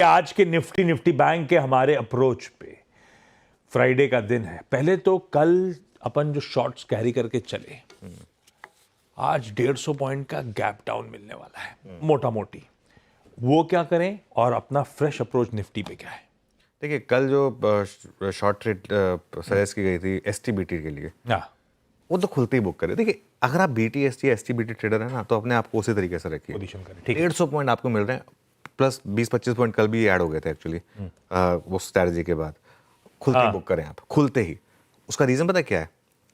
आज के Nifty Nifty bank के हमारे अप्रोच पे फ्राइडे का दिन है। पहले तो कल अपन जो शॉर्ट्स कैरी करके चले, आज 150 पॉइंट का गैप डाउन मिलने वाला है मोटा मोटी। वो क्या करें और अपना फ्रेश अप्रोच निफ्टी पे क्या है? देखिए, कल जो शॉर्ट ट्रेड सजेस्ट की गई थी एसटीबीटी के लिए, वो तो खुलते ही बुक करे। देखिए, अगर आप बीटीएसटी या एसटीबीटी ट्रेडर है ना, तो अपने आप को उसी तरीके से रखिए, पोजीशन करें। ठीक है, 150 पॉइंट आपको मिल रहे हैं, प्लस 20-25 पॉइंट कल भी ऐड हो गए थे एक्चुअली वो स्ट्रैटेजी के बाद। खुलते ही बुक करें आप, खुलते ही। उसका रीज़न पता क्या है?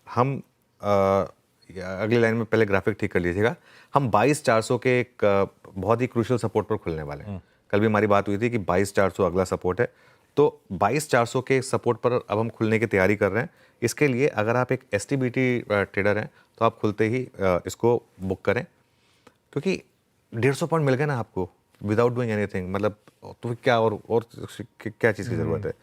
हम अगली लाइन में पहले ग्राफिक ठीक कर लीजिएगा। हम 22,400 के एक बहुत ही क्रूशियल सपोर्ट पर खुलने वाले हैं। कल भी हमारी बात हुई थी कि 22,400 अगला सपोर्ट है, तो 22,400 के सपोर्ट पर अब हम खुलने की तैयारी कर रहे हैं। इसके लिए अगर आप एक एसटीबीटी ट्रेडर हैं तो आप खुलते ही इसको बुक करें, क्योंकि 150 पॉइंट मिल गए ना आपको विदाउट डूइंग एनीथिंग। मतलब तो क्या और क्या चीज़ की ज़रूरत है?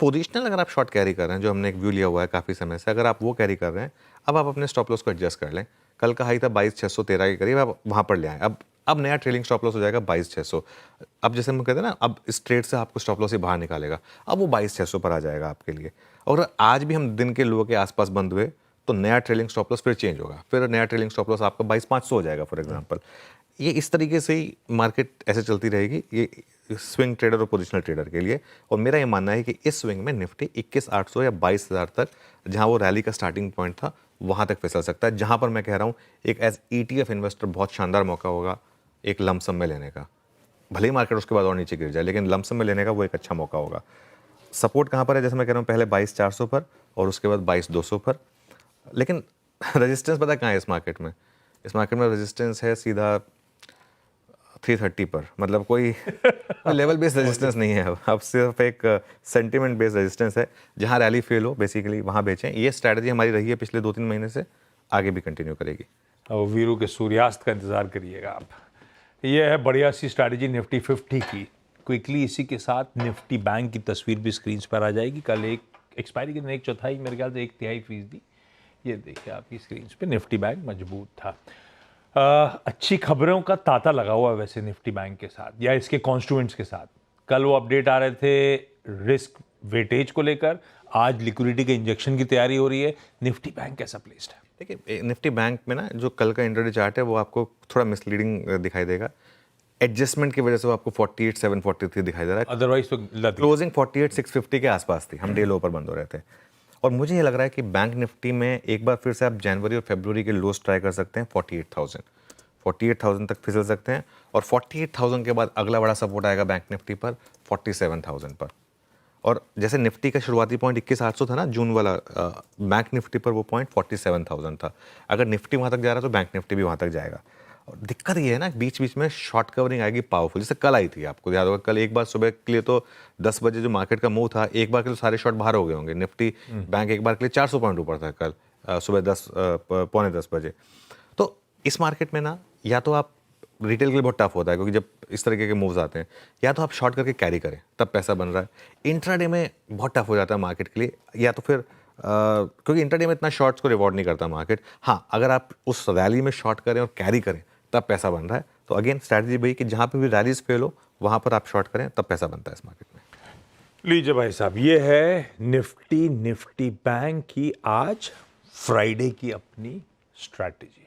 पोजिशनल अगर आप शॉर्ट कैरी कर रहे हैं, जो हमने एक व्यू लिया हुआ है काफ़ी समय से, अगर आप वो कैरी कर रहे हैं, अब आप अपने स्टॉप लॉस को एडजस्ट कर लें। कल का हाई था 22,613 के करीब, आप वहाँ पर ले आएँ। अब नया ट्रेलिंग स्टॉप लॉस हो जाएगा 22,600। अब जैसे हम कहते हैं ना, अब इस ट्रेड से आपको स्टॉप लॉस ही बाहर निकालेगा, अब वो 22,600 पर आ जाएगा आपके लिए। और आज भी हम दिन के लो के आसपास बंद हुए तो नया ट्रेलिंग स्टॉप लॉस फिर चेंज होगा, फिर नया ट्रेलिंग स्टॉप लॉस आपका 22,500 हो जाएगा फॉर एग्जांपल। ये इस तरीके से ही मार्केट ऐसे चलती रहेगी, ये स्विंग ट्रेडर और पोजिशनल ट्रेडर के लिए। और मेरा ये मानना है कि इस स्विंग में निफ्टी 21,800 या 22,000 तक, जहां वो रैली का स्टार्टिंग पॉइंट था, वहां तक फिसल सकता है। जहां पर मैं कह रहा हूं एक एज ETF इन्वेस्टर बहुत शानदार मौका होगा एक लमसम में लेने का। भले ही मार्केट उसके बाद और नीचे गिर जाए, लेकिन लमसम में लेने का वो एक अच्छा मौका होगा। सपोर्ट कहाँ पर है? जैसे मैं कह रहा हूँ, पहले 22,400 पर और उसके बाद 22,200 पर। लेकिन रेजिस्टेंस पता कहाँ है इस मार्केट में? इस मार्केट में रेजिस्टेंस है सीधा 330 पर। मतलब कोई लेवल बेस्ड रेजिस्टेंस नहीं है, अब सिर्फ एक सेंटिमेंट बेस्ड रेजिस्टेंस है। जहां रैली फेल हो बेसिकली वहां बेचें। ये स्ट्रैटेजी हमारी रही है पिछले 2-3 महीने से, आगे भी कंटिन्यू करेगी। और वीरू के सूर्यास्त का इंतजार करिएगा आप। ये है बढ़िया सी स्ट्रैटेजी निफ्टी 50 की। क्विकली इसी के साथ निफ्टी बैंक की तस्वीर भी स्क्रीन पर आ जाएगी। कल एक एक्सपायरी के दिन 1/4, मेरे ख्याल से 1/3%। ये देखिए आपकी स्क्रीन पे, निफ्टी बैंक मजबूत था। अच्छी खबरों का तांता लगा हुआ है वैसे निफ्टी बैंक के साथ या इसके कॉन्स्टिट्यूएंट्स के साथ। कल वो अपडेट आ रहे थे रिस्क वेटेज को लेकर, आज लिक्विडिटी के इंजेक्शन की तैयारी हो रही है। निफ्टी बैंक कैसा प्लेस्ड है? देखिए, निफ्टी बैंक में ना जो कल का इंट्राडे चार्ट है वो आपको थोड़ा मिसलीडिंग दिखाई देगा। एडजस्टमेंट की वजह से वो आपको 48,743 दिखाई दे रहा है। अदरवाइज तो क्लोजिंग 48,650 के आसपास थी, हम डे लो पर बंद हो रहे थे। और मुझे ये लग रहा है कि बैंक निफ्टी में एक बार फिर से आप जनवरी और फरवरी के लोस ट्राई कर सकते हैं। 48,000 तक फिसल सकते हैं। और 48,000 के बाद अगला बड़ा सपोर्ट आएगा बैंक निफ्टी पर 47,000 पर। और जैसे निफ्टी का शुरुआती पॉइंट 21,800 था ना जून वाला, बैंक निफ्टी पर वो पॉइंट 47,000 था। अगर निफ्टी वहाँ तक जा रहा है तो बैंक निफ्टी भी वहाँ तक जाएगा। और दिक्कत ये है ना, बीच बीच में शॉर्ट कवरिंग आएगी पावरफुल, जैसे कल आई थी। आपको याद होगा कल एक बार सुबह के लिए तो 10 बजे जो मार्केट का मूव था, एक बार के लिए सारे शॉर्ट बाहर हो गए होंगे। निफ्टी बैंक एक बार के लिए 400 पॉइंट ऊपर था कल सुबह 10 पौने 10 बजे। तो इस मार्केट में ना, या तो आप रिटेल के लिए बहुत टफ होता है, क्योंकि जब इस तरीके के मूव्स आते हैं, या तो आप शॉर्ट करके कैरी करें तब पैसा बन रहा है। इंट्राडे में बहुत टफ हो जाता है मार्केट के लिए, या तो फिर क्योंकि इंट्राडे में इतना शॉर्ट्स को रिवॉर्ड नहीं करता मार्केट। हाँ, अगर आप उस रैली में शॉर्ट करें और कैरी करें तब पैसा बन रहा है। तो अगेन स्ट्रैटेजी वही कि जहाँ पे भी रैलीज फेल हो वहाँ पर आप शॉर्ट करें, तब पैसा बनता है इस मार्केट में। लीजिए भाई साहब, ये है निफ्टी निफ्टी बैंक की आज फ्राइडे की अपनी स्ट्रैटेजी।